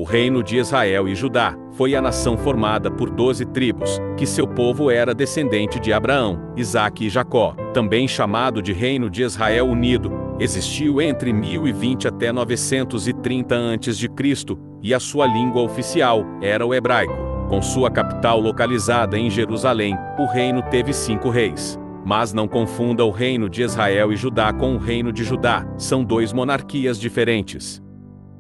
O reino de Israel e Judá foi a nação formada por 12 tribos, que seu povo era descendente de Abraão, Isaque e Jacó, também chamado de Reino de Israel Unido. Existiu entre 1020 até 930 a.C., e a sua língua oficial era o hebraico. Com sua capital localizada em Jerusalém, o reino teve 5 reis. Mas não confunda o reino de Israel e Judá com o reino de Judá, são 2 monarquias diferentes.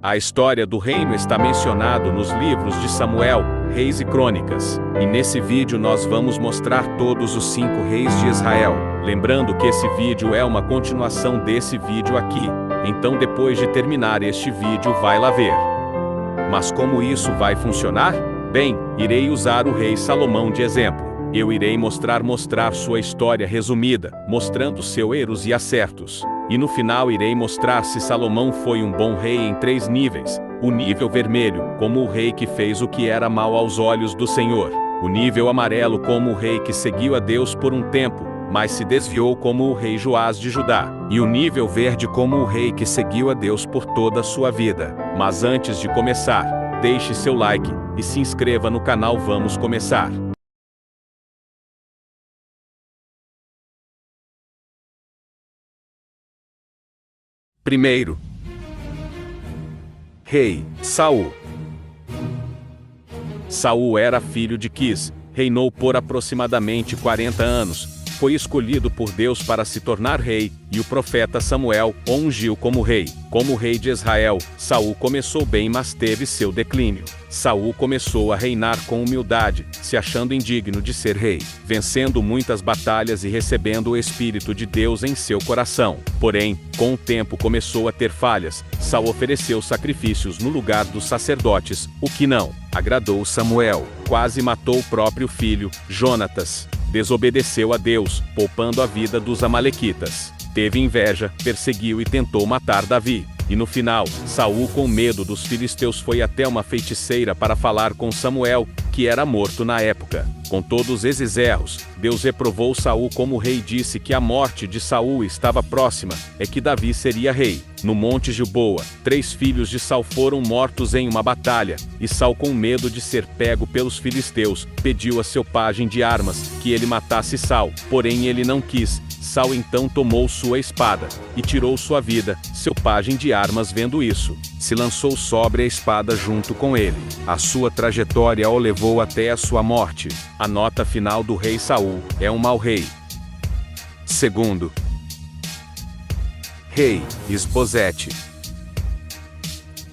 A história do reino está mencionado nos livros de Samuel, Reis e Crônicas, e nesse vídeo nós vamos mostrar todos os 5 reis de Israel. Lembrando que esse vídeo é uma continuação desse vídeo aqui, então depois de terminar este vídeo vai lá ver. Mas como isso vai funcionar? Bem, irei usar o rei Salomão de exemplo. Eu irei mostrar sua história resumida, mostrando seus erros e acertos. E no final irei mostrar se Salomão foi um bom rei em 3 níveis. O nível vermelho, como o rei que fez o que era mal aos olhos do Senhor. O nível amarelo, como o rei que seguiu a Deus por um tempo, mas se desviou, como o rei Joás de Judá. E o nível verde, como o rei que seguiu a Deus por toda a sua vida. Mas antes de começar, deixe seu like e se inscreva no canal. Vamos começar. Primeiro, rei Saul. Saul era filho de Quis, reinou por aproximadamente 40 anos, foi escolhido por Deus para se tornar rei, e o profeta Samuel o ungiu como rei. Como rei de Israel, Saul começou bem, mas teve seu declínio. Saul começou a reinar com humildade, se achando indigno de ser rei, vencendo muitas batalhas e recebendo o Espírito de Deus em seu coração. Porém, com o tempo começou a ter falhas. Saul ofereceu sacrifícios no lugar dos sacerdotes, o que não agradou Samuel. Quase matou o próprio filho, Jonatas. Desobedeceu a Deus, poupando a vida dos amalequitas. Teve inveja, perseguiu e tentou matar Davi. E no final, Saul, com medo dos filisteus, foi até uma feiticeira para falar com Samuel, que era morto na época. Com todos esses erros, Deus reprovou Saul como rei e disse que a morte de Saul estava próxima, e que Davi seria rei. No Monte Gilboa, 3 filhos de Saul foram mortos em uma batalha, e Saul, com medo de ser pego pelos filisteus, pediu a seu pajem de armas que ele matasse Saul, porém ele não quis. Saul então tomou sua espada e tirou sua vida. Seu pajem de armas, vendo isso, se lançou sobre a espada junto com ele. A sua trajetória o levou até a sua morte. A nota final do rei Saul é um mau rei. Segundo, rei Isbosete.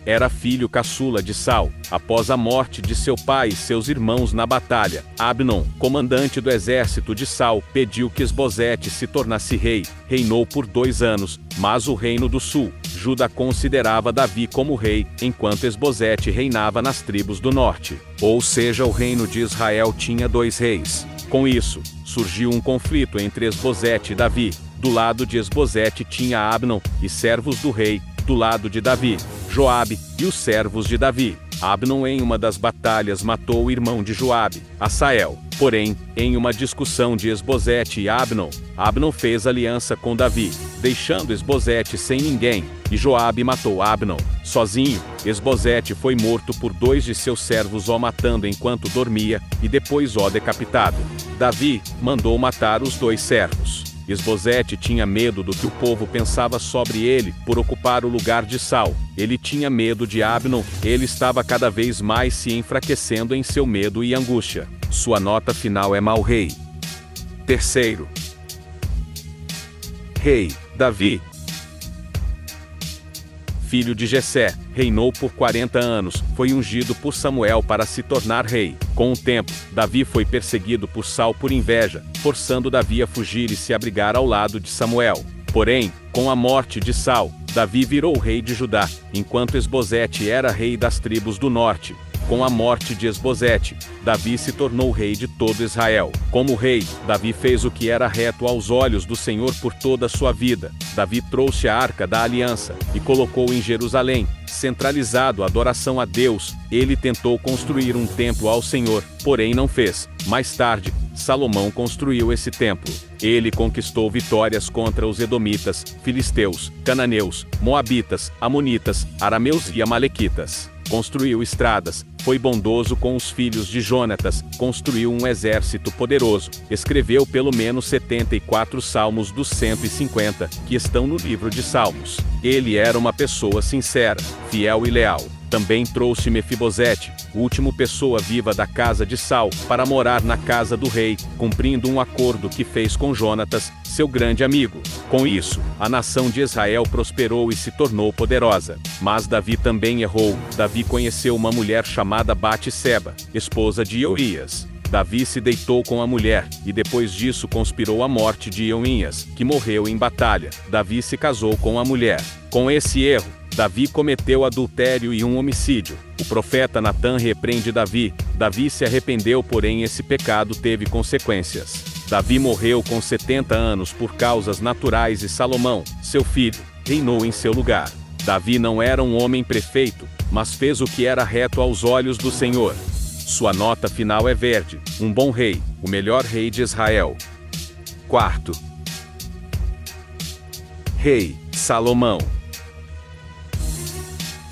Era filho caçula de Saul. Após a morte de seu pai e seus irmãos na batalha, Abnom, comandante do exército de Saul, pediu que Isbosete se tornasse rei. Reinou por 2 anos, mas o reino do sul, Judá, considerava Davi como rei, enquanto Isbosete reinava nas tribos do norte. Ou seja, o reino de Israel tinha 2 reis. Com isso, surgiu um conflito entre Isbosete e Davi. Do lado de Isbosete tinha Abnom e servos do rei. Do lado de Davi, Joabe e os servos de Davi. Abnom, em uma das batalhas, matou o irmão de Joabe, Asael. Porém, em uma discussão de Isbosete e Abnom, Abnom fez aliança com Davi, deixando Isbosete sem ninguém, e Joabe matou Abnom. Sozinho, Isbosete foi morto por 2 de seus servos, o matando enquanto dormia, e depois o decapitado. Davi mandou matar os 2 servos. Isbosete tinha medo do que o povo pensava sobre ele, por ocupar o lugar de Saul. Ele tinha medo de Abnom, ele estava cada vez mais se enfraquecendo em seu medo e angústia. Sua nota final é mau rei. Terceiro, rei Davi. Filho de Jessé, reinou por 40 anos, foi ungido por Samuel para se tornar rei. Com o tempo, Davi foi perseguido por Saul por inveja, forçando Davi a fugir e se abrigar ao lado de Samuel. Porém, com a morte de Saul, Davi virou rei de Judá, enquanto Isbosete era rei das tribos do norte. Com a morte de Isbosete, Davi se tornou rei de todo Israel. Como rei, Davi fez o que era reto aos olhos do Senhor por toda a sua vida. Davi trouxe a Arca da Aliança e colocou em Jerusalém, centralizado a adoração a Deus. Ele tentou construir um templo ao Senhor, porém não fez. Mais tarde, Salomão construiu esse templo. Ele conquistou vitórias contra os edomitas, filisteus, cananeus, moabitas, amonitas, arameus e amalequitas. construiu estradas, foi bondoso com os filhos de Jonatas, construiu um exército poderoso, escreveu pelo menos 74 salmos dos 150, que estão no livro de Salmos. Ele era uma pessoa sincera, fiel e leal. Também trouxe Mefibosete, última pessoa viva da casa de Saul, para morar na casa do rei, cumprindo um acordo que fez com Jonatas, seu grande amigo. Com isso, a nação de Israel prosperou e se tornou poderosa. Mas Davi também errou. Davi conheceu uma mulher chamada Batseba, esposa de Urias. Davi se deitou com a mulher, e depois disso conspirou a morte de Urias, que morreu em batalha. Davi se casou com a mulher. Com esse erro, Davi cometeu adultério e um homicídio. O profeta Natã repreende Davi. Davi se arrependeu, porém esse pecado teve consequências. Davi morreu com 70 anos por causas naturais e Salomão, seu filho, reinou em seu lugar. Davi não era um homem perfeito, mas fez o que era reto aos olhos do Senhor. Sua nota final é verde, um bom rei, o melhor rei de Israel. Quarto rei, Salomão.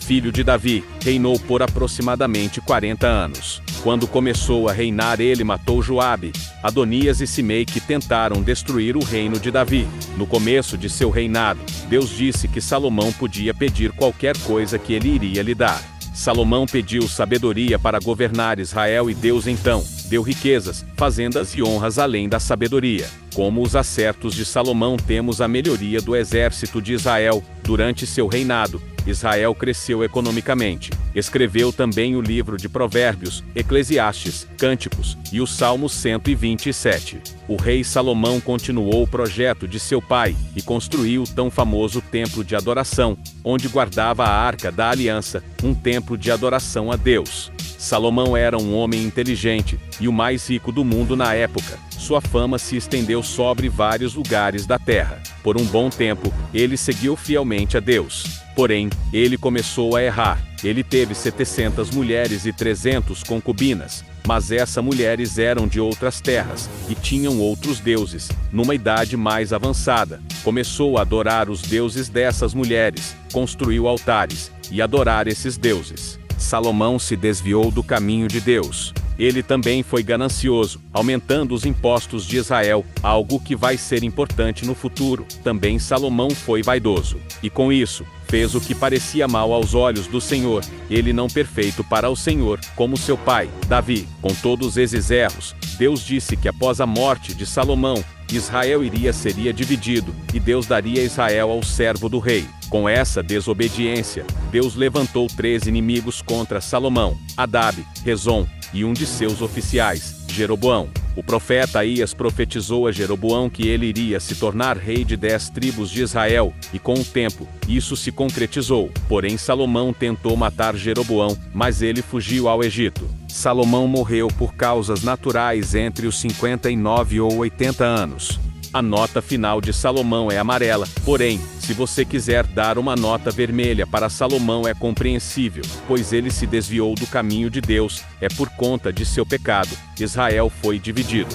Filho de Davi, reinou por aproximadamente 40 anos. Quando começou a reinar, ele matou Joabe, Adonias e Simei, que tentaram destruir o reino de Davi. No começo de seu reinado, Deus disse que Salomão podia pedir qualquer coisa que ele iria lhe dar. Salomão pediu sabedoria para governar Israel e Deus então deu riquezas, fazendas e honras além da sabedoria. Como os acertos de Salomão, temos a melhoria do exército de Israel. Durante seu reinado, Israel cresceu economicamente. Escreveu também o livro de Provérbios, Eclesiastes, Cânticos e o Salmo 127. O rei Salomão continuou o projeto de seu pai e construiu o tão famoso templo de adoração, onde guardava a Arca da Aliança, um templo de adoração a Deus. Salomão era um homem inteligente e o mais rico do mundo na época. Sua fama se estendeu sobre vários lugares da terra. Por um bom tempo, ele seguiu fielmente a Deus. Porém, ele começou a errar. Ele teve 700 mulheres e 300 concubinas. Mas essas mulheres eram de outras terras e tinham outros deuses. Numa idade mais avançada, começou a adorar os deuses dessas mulheres, construiu altares e adorar esses deuses. Salomão se desviou do caminho de Deus. Ele também foi ganancioso, aumentando os impostos de Israel, algo que vai ser importante no futuro. Também Salomão foi vaidoso, e com isso, fez o que parecia mal aos olhos do Senhor. Ele não perfeito para o Senhor, como seu pai, Davi. Com todos esses erros, Deus disse que após a morte de Salomão, Israel seria dividido, e Deus daria Israel ao servo do rei. Com essa desobediência, Deus levantou 3 inimigos contra Salomão: Adab, Rezon e um de seus oficiais, Jeroboão. O profeta Aías profetizou a Jeroboão que ele iria se tornar rei de 10 tribos de Israel, e com o tempo, isso se concretizou. Porém Salomão tentou matar Jeroboão, mas ele fugiu ao Egito. Salomão morreu por causas naturais entre os 59 ou 80 anos. A nota final de Salomão é amarela, porém, se você quiser dar uma nota vermelha para Salomão é compreensível, pois ele se desviou do caminho de Deus, é por conta de seu pecado, Israel foi dividido.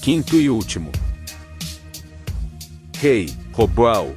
Quinto e último rei, Roboão.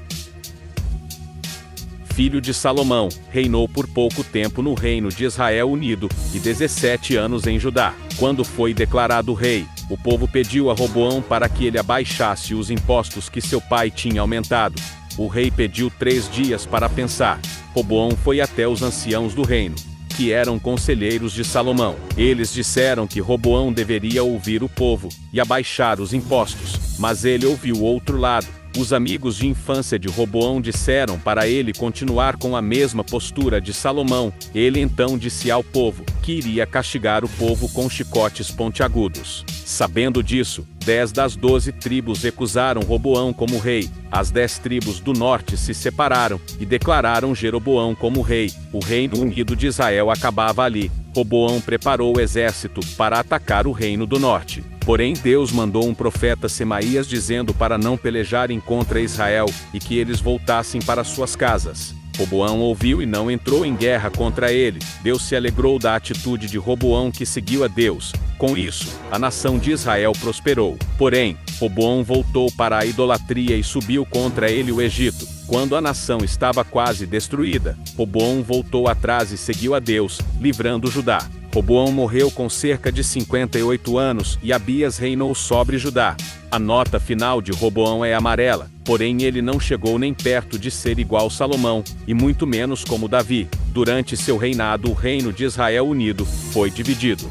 Filho de Salomão, reinou por pouco tempo no reino de Israel unido, e 17 anos em Judá. Quando foi declarado rei, o povo pediu a Roboão para que ele abaixasse os impostos que seu pai tinha aumentado. O rei pediu 3 dias para pensar. Roboão foi até os anciãos do reino, que eram conselheiros de Salomão. Eles disseram que Roboão deveria ouvir o povo e abaixar os impostos, mas ele ouviu o outro lado. Os amigos de infância de Roboão disseram para ele continuar com a mesma postura de Salomão. Ele então disse ao povo que iria castigar o povo com chicotes pontiagudos. Sabendo disso, 10 das 12 tribos recusaram Roboão como rei. As 10 tribos do norte se separaram e declararam Jeroboão como rei. O reino unido de Israel acabava ali. Roboão preparou o exército para atacar o reino do norte. Porém Deus mandou um profeta Semaías dizendo para não pelejarem contra Israel e que eles voltassem para suas casas. Roboão ouviu e não entrou em guerra contra ele. Deus se alegrou da atitude de Roboão, que seguiu a Deus. Com isso, a nação de Israel prosperou. Porém, Roboão voltou para a idolatria e subiu contra ele o Egito. Quando a nação estava quase destruída, Roboão voltou atrás e seguiu a Deus, livrando Judá. Roboão morreu com cerca de 58 anos e Abias reinou sobre Judá. A nota final de Roboão é amarela, porém ele não chegou nem perto de ser igual Salomão, e muito menos como Davi. Durante seu reinado, o reino de Israel unido foi dividido.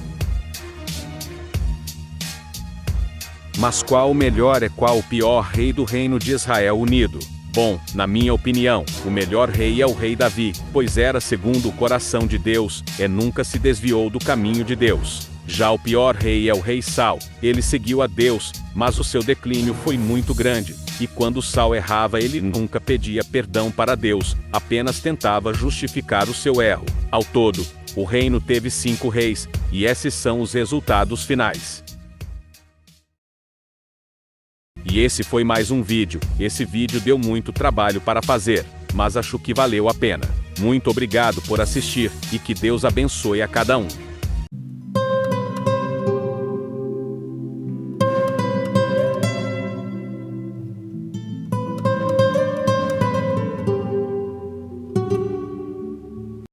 Mas qual o melhor e qual o pior rei do reino de Israel unido? Bom, na minha opinião, o melhor rei é o rei Davi, pois era segundo o coração de Deus, e nunca se desviou do caminho de Deus. Já o pior rei é o rei Saul. Ele seguiu a Deus, mas o seu declínio foi muito grande, e quando Saul errava ele nunca pedia perdão para Deus, apenas tentava justificar o seu erro. Ao todo, o reino teve 5 reis, e esses são os resultados finais. E esse foi mais um vídeo. Esse vídeo deu muito trabalho para fazer, mas acho que valeu a pena. Muito obrigado por assistir, e que Deus abençoe a cada um.